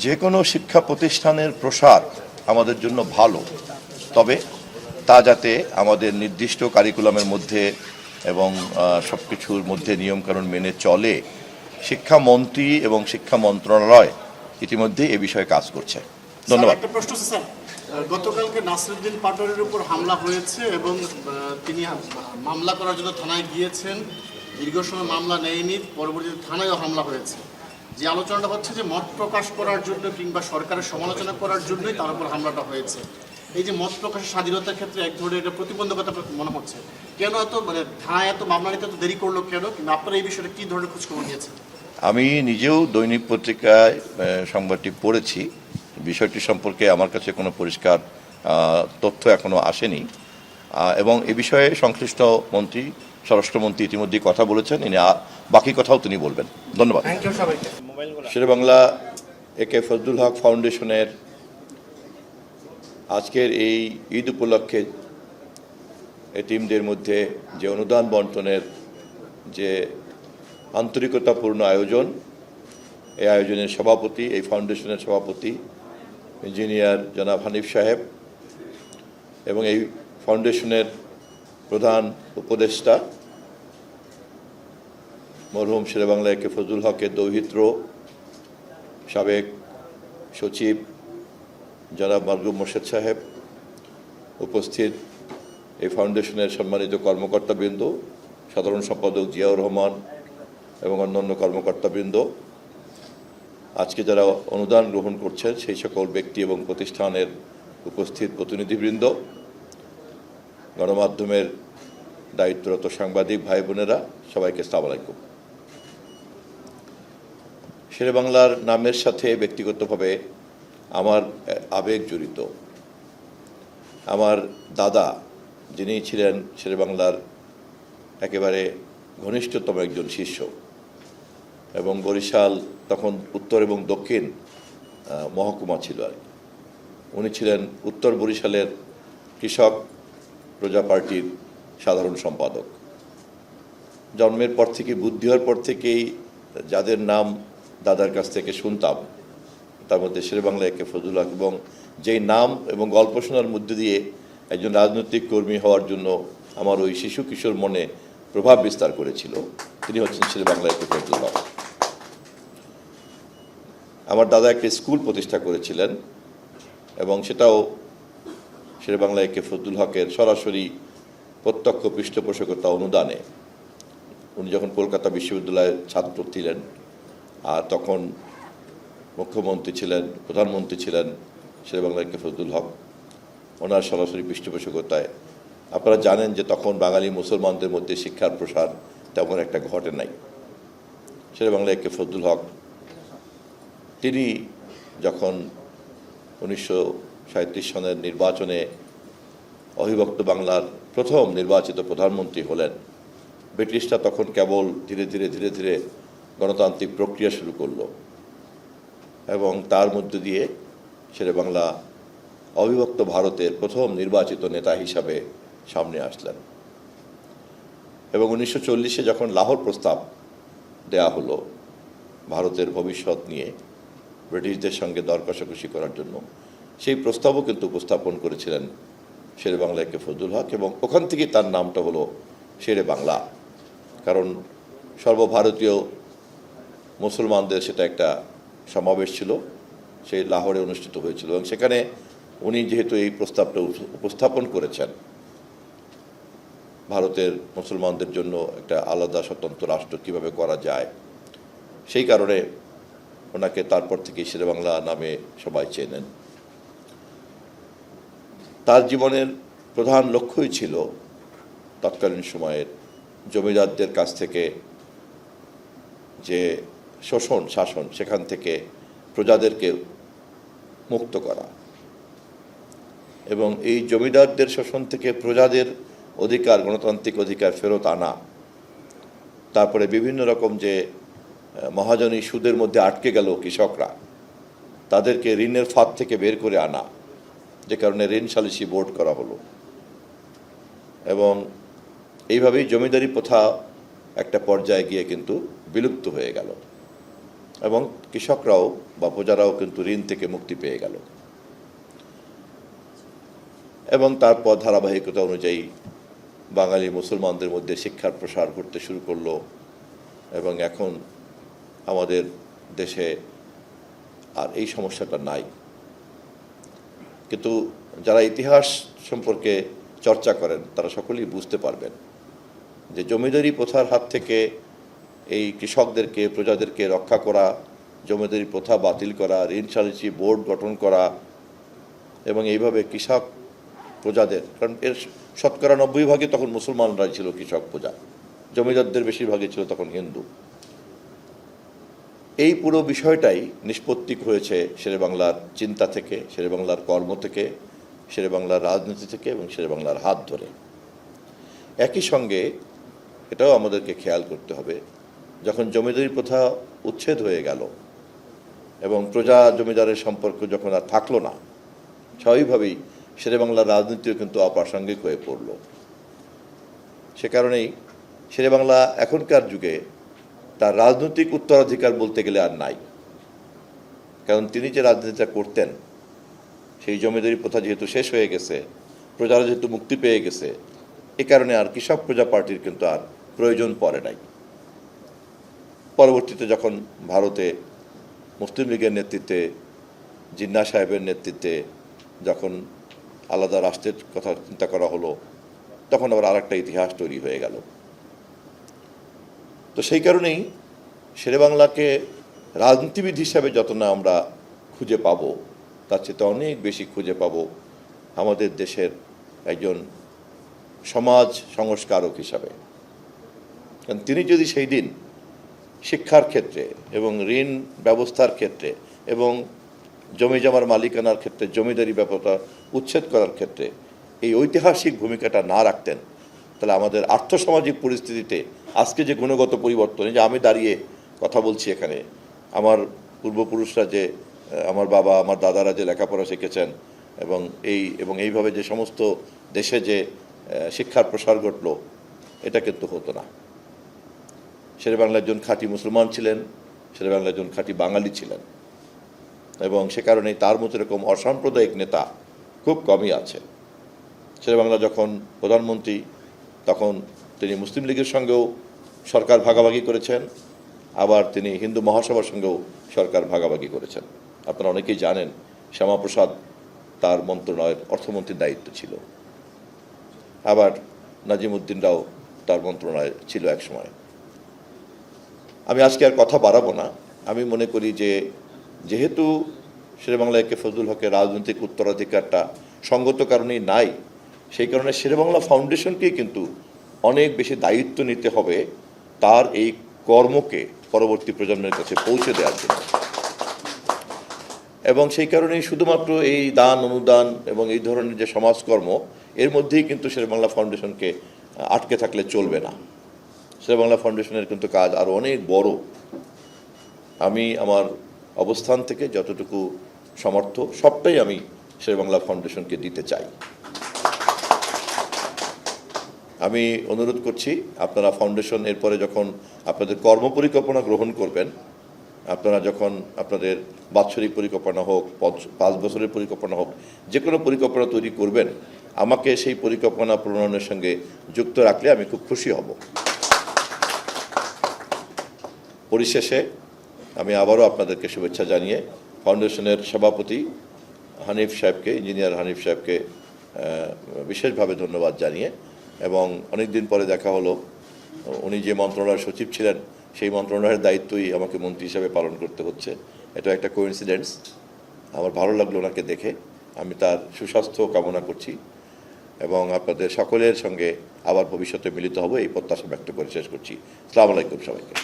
যে কোনো শিক্ষা প্রতিষ্ঠানের প্রসার আমাদের জন্য ভালো, তবে তা যাতে আমাদের নির্দিষ্ট কারিকুলামের মধ্যে এবং সব কিছুর মধ্যে নিয়মকানুন মেনে চলে, শিক্ষামন্ত্রী এবং শিক্ষা মন্ত্রণালয় ইতিমধ্যে এ বিষয়ে কাজ করছে। ধন্যবাদ। একটা প্রশ্ন স্যার, গতকালকে নাসিরউদ্দিন পাটোয়ারির উপর হামলা হয়েছে এবং তিনি মামলা করার জন্য থানায় গিয়েছেন, দীর্ঘ সময় মামলা নেয়নি, পরবর্তীতে থানায়ও হামলা হয়েছে। যে আলোচনাটা হচ্ছে যে মত প্রকাশ করার জন্য কিংবা সরকারের সমালোচনা করার জন্যই তার উপর হামলাটা হয়েছে। এই যে মত প্রকাশের স্বাধীনতার ক্ষেত্রে এক ধরনের এটা প্রতিবন্ধকতা মনে হচ্ছে, কেন এত থানায় এত মামলা নিতে এত দেরি করলো কেন, কিংবা আপনারা এই বিষয়টা কী ধরনের খোঁজখবর নিয়েছেন? আমি নিজেও দৈনিক পত্রিকায় সংবাদটি পড়েছি। বিষয়টি সম্পর্কে আমার কাছে কোনো পরিষ্কার তথ্য এখনও আসেনি, এবং এ বিষয়ে সংশ্লিষ্ট মন্ত্রী, স্বরাষ্ট্রমন্ত্রী ইতিমধ্যেই কথা বলেছেন। বাকি কথাও তিনি বলবেন। ধন্যবাদ। শেরেবাংলা একে ফজলুল হক ফাউন্ডেশনের আজকের এই ঈদ উপলক্ষে এতিমদের মধ্যে যে অনুদান বন্টনের যে আন্তরিকতাপূর্ণ আয়োজন, এই আয়োজনের সভাপতি, এই ফাউন্ডেশনের সভাপতি ইঞ্জিনিয়ার জনাব হানিফ সাহেব এবং এই ফাউন্ডেশনের প্রধান উপদেষ্টা মরহুম শেরেবাংলা একে ফজলুল হকের দৌহিত্র সাবেক সচিব জনাব মারগুম মোর্শেদ সাহেব, উপস্থিত এই ফাউন্ডেশনের সম্মানিত কর্মকর্তাবৃন্দ, সাধারণ সম্পাদক জিয়াউর রহমান এবং অন্যান্য কর্মকর্তাবৃন্দ, আজকে যারা অনুদান গ্রহণ করছেন সেই সকল ব্যক্তি এবং প্রতিষ্ঠানের উপস্থিত প্রতিনিধিবৃন্দ, গণমাধ্যমের দায়িত্বরত সাংবাদিক ভাই বোনেরা, সবাইকে আসসালামু আলাইকুম। শেরেবাংলার নামের সাথে ব্যক্তিগতভাবে আমার আবেগ জড়িত। আমার দাদা, যিনি ছিলেন শেরেবাংলার একেবারে ঘনিষ্ঠতম একজন শিষ্য, এবং বরিশাল তখন উত্তর এবং দক্ষিণ মহকুমা ছিল আর কি। উনি ছিলেন উত্তর বরিশালের কৃষক প্রজা পার্টির সাধারণ সম্পাদক। জন্মের পর থেকে, বুদ্ধি হওয়ার পর থেকেই যাদের নাম দাদার কাছ থেকে শুনতাম, তার মধ্যে শেরেবাংলা একে ফজলুল হক, এবং যেই নাম এবং গল্প শোনার মধ্যে দিয়ে একজন রাজনৈতিক কর্মী হওয়ার জন্য আমার ওই শিশু কিশোর মনে প্রভাব বিস্তার করেছিল, তিনি হচ্ছেন শেরেবাংলা একে ফজলুল হক। আমার দাদা একটা স্কুল প্রতিষ্ঠা করেছিলেন, এবং সেটাও শেরেবাংলা একে ফজলুল হকের সরাসরি প্রত্যক্ষ পৃষ্ঠপোষকতা অনুদানে। উনি যখন কলকাতা বিশ্ববিদ্যালয়ের ছাত্র ছিলেন, আর তখন মুখ্যমন্ত্রী ছিলেন, প্রধানমন্ত্রী ছিলেন শেরেবাংলা একে ফজলুল হক, ওনার সরাসরি পৃষ্ঠপোষকতায়। আপনারা জানেন যে তখন বাঙালি মুসলমানদের মধ্যে শিক্ষার প্রসার তেমন একটা ঘটে নাই। শেরেবাংলা একে ফজলুল হক তিনি যখন 1937 সনের নির্বাচনে অবিভক্ত বাংলার প্রথম নির্বাচিত প্রধানমন্ত্রী হলেন, ব্রিটিশরা তখন কেবল ধীরে ধীরে গণতান্ত্রিক প্রক্রিয়া শুরু করলো, এবং তার মধ্য দিয়ে শেরেবাংলা অবিভক্ত ভারতের প্রথম নির্বাচিত নেতা হিসাবে সামনে আসলেন। এবং 1940-এ যখন লাহোর প্রস্তাব দেয়া হলো ভারতের ভবিষ্যৎ নিয়ে ব্রিটিশদের সঙ্গে দর কষাকষি করার জন্য, সেই প্রস্তাবও কিন্তু উপস্থাপন করেছিলেন শেরেবাংলা একে ফজলুল হক, এবং ওখান থেকে তার নামটা হলো শেরে বাংলা। কারণ সর্বভারতীয় মুসলমানদের সেটা একটা সমাবেশ ছিল, সেই লাহোরে অনুষ্ঠিত হয়েছিল, এবং সেখানে উনি যেহেতু এই প্রস্তাবটা উপস্থাপন করেছেন, ভারতের মুসলমানদের জন্য একটা আলাদা স্বতন্ত্র রাষ্ট্র কীভাবে করা যায়, সেই কারণে ওনাকে তারপর থেকে শেরেবাংলা নামে সবাই চেনেন। তার জীবনের প্রধান লক্ষ্যই ছিল তৎকালীন সময়ের জমিদারদের কাছ থেকে যে শোষণ শাসন, সেখান থেকে প্রজাদেরকে মুক্ত করা, এবং এই জমিদারদের শোষণ থেকে প্রজাদের অধিকার, গণতান্ত্রিক অধিকার ফেরত আনা। তারপরে বিভিন্ন রকম যে মহাজনী সুদের মধ্যে আটকে গেল কৃষকরা, তাদেরকে ঋণের ফাঁদ থেকে বের করে আনা, যে কারণে ঋণ সালিসি বোর্ড করা হলো, এবং এইভাবেই জমিদারি প্রথা একটা পর্যায়ে গিয়ে কিন্তু বিলুপ্ত হয়ে গেল। এবং কৃষকরাও বা প্রজারাও কিন্তু ঋণ থেকে মুক্তি পেয়ে গেল। এবং তারপর ধারাবাহিকতা অনুযায়ী বাঙালি মুসলমানদের মধ্যে শিক্ষার প্রসার করতে শুরু করলো এবং এখন আমাদের দেশে আর এই সমস্যাটা নাই। কিন্তু যারা ইতিহাস সম্পর্কে চর্চা করেন তারা সকলেই বুঝতে পারবেন যে জমিদারি প্রথার হাত থেকে এই কৃষকদেরকে প্রজাদেরকে রক্ষা করা, জমিদারি প্রথা বাতিল করা, ঋণ সালিসি বোর্ড গঠন করা এবং এইভাবে কৃষক প্রজাদের, কারণ এর শতকরা 90% তখন মুসলমানরাই ছিল কৃষক প্রজা, জমিদারদের বেশিরভাগই ছিল তখন হিন্দু। এই পুরো বিষয়টাই নিষ্পত্তি হয়েছে শেরেবাংলার চিন্তা থেকে, শেরেবাংলার কর্ম থেকে, শেরেবাংলার রাজনীতি থেকে এবং শেরেবাংলার হাত ধরে। একই সঙ্গে এটাও আমাদেরকে খেয়াল করতে হবে, যখন জমিদারি প্রথা উচ্ছেদ হয়ে গেল এবং প্রজা জমিদারের সম্পর্ক যখন আর থাকলো না, স্বাভাবিকভাবেই শেরেবাংলার রাজনীতিও কিন্তু অপ্রাসঙ্গিক হয়ে পড়ল। সে কারণেই শেরেবাংলা এখনকার যুগে তার রাজনৈতিক উত্তরাধিকার বলতে গেলে আর নাই। কারণ তিনি যে রাজনীতিটা করতেন, সেই জমিদারি প্রথা যেহেতু শেষ হয়ে গেছে, প্রজারা যেহেতু মুক্তি পেয়ে গেছে, এ কারণে আর কৃষক প্রজা পার্টির কিন্তু আর প্রয়োজন পড়ে নাই। পরবর্তীতে যখন ভারতে মুসলিম লীগের নেতৃত্বে, জিন্নাহ সাহেবের নেতৃত্বে যখন আলাদা রাষ্ট্রের কথা চিন্তা করা হলো, তখন আবার আরেকটা ইতিহাস তৈরি হয়ে গেল। তো সেই কারণেই শেরেবাংলাকে রাজনীতিবিদ হিসাবে যত না আমরা খুঁজে পাব, তার চেয়ে অনেক বেশি খুঁজে পাব আমাদের দেশের একজন সমাজ সংস্কারক হিসাবে। কারণ তিনি যদি সেই দিন শিক্ষার ক্ষেত্রে এবং ঋণ ব্যবস্থার ক্ষেত্রে এবং জমি জমার মালিকানার ক্ষেত্রে, জমিদারি ব্যাপারটা উচ্ছেদ করার ক্ষেত্রে এই ঐতিহাসিক ভূমিকাটা না রাখতেন, তাহলে আমাদের আর্থসামাজিক পরিস্থিতিতে আজকে যে গুণগত পরিবর্তন, যে আমি দাঁড়িয়ে কথা বলছি এখানে, আমার পূর্বপুরুষরা যে, আমার বাবা আমার দাদারা যে লেখাপড়া শিখেছেন এবং এইভাবে যে সমস্ত দেশে যে শিক্ষার প্রসার ঘটল, এটা কিন্তু হতো না। শেরেবাংলা একজন খাঁটি মুসলমান ছিলেন, শেরেবাংলা একজন খাঁটি বাঙালি ছিলেন এবং সে কারণেই তার মতো এরকম অসাম্প্রদায়িক নেতা খুব কমই আছে। শেরেবাংলা যখন প্রধানমন্ত্রী, তখন তিনি মুসলিম লীগের সঙ্গেও সরকার ভাগাভাগি করেছেন, আবার তিনি হিন্দু মহাসভার সঙ্গেও সরকার ভাগাভাগি করেছেন। আপনারা অনেকেই জানেন শ্যামাপ্রসাদ তার মন্ত্রণালয়ের অর্থমন্ত্রীর দায়িত্ব ছিল, আবার নাজিমুদ্দিনরাও তার মন্ত্রণালয়ে ছিল এক সময়। আমি আজকে আর কথা বাড়াবো না। আমি মনে করি যে যেহেতু শেরেবাংলা একে ফজলুল হকের রাজনৈতিক উত্তরাধিকারটা সঙ্গত কারণেই নাই, সেই কারণে শেরেবাংলা ফাউন্ডেশনকেই কিন্তু অনেক বেশি দায়িত্ব নিতে হবে তার এই কর্মকে পরবর্তী প্রজন্মের কাছে পৌঁছে দেওয়ার জন্য। এবং সেই কারণেই শুধুমাত্র এই দান অনুদান এবং এই ধরনের যে সমাজকর্ম, এর মধ্যেই কিন্তু শেরেবাংলা ফাউন্ডেশনকে আটকে থাকলে চলবে না। শেরেবাংলা ফাউন্ডেশনের কিন্তু কাজ আরও অনেক বড়। আমি আমার অবস্থান থেকে যতটুকু সমর্থ সবটাই আমি শেরেবাংলা ফাউন্ডেশনকে দিতে চাই। আমি অনুরোধ করছি, আপনারা ফাউন্ডেশন এরপরে যখন আপনাদের কর্মপরিকল্পনা গ্রহণ করবেন, আপনারা যখন আপনাদের বাৎসরিক পরিকল্পনা হোক, 5 বছরের পরিকল্পনা হোক, যে কোনো পরিকল্পনা তৈরি করবেন, আমাকে সেই পরিকল্পনা প্রণয়নের সঙ্গে যুক্ত রাখলে আমি খুব খুশি হব। পরিশেষে আমি আবারও আপনাদেরকে শুভেচ্ছা জানিয়ে ফাউন্ডেশনের সভাপতি হানিফ সাহেবকে, ইঞ্জিনিয়ার হানিফ সাহেবকে বিশেষভাবে ধন্যবাদ জানিয়ে, এবং অনেক দিন পরে দেখা হলো, উনি যে মন্ত্রণালয়ের সচিব ছিলেন সেই মন্ত্রণালয়ের দায়িত্বই আমাকে মন্ত্রী হিসাবে পালন করতে হচ্ছে। এটা একটা কোইন্সিডেন্স। আমার ভালো লাগলো ওনাকে দেখে। আমি তার সুস্বাস্থ্য কামনা করছি এবং আপনাদের সকলের সঙ্গে আবার ভবিষ্যতে মিলিত হব এই প্রত্যাশা ব্যক্ত করে শেষ করছি। আসসালামু আলাইকুম সবাইকে।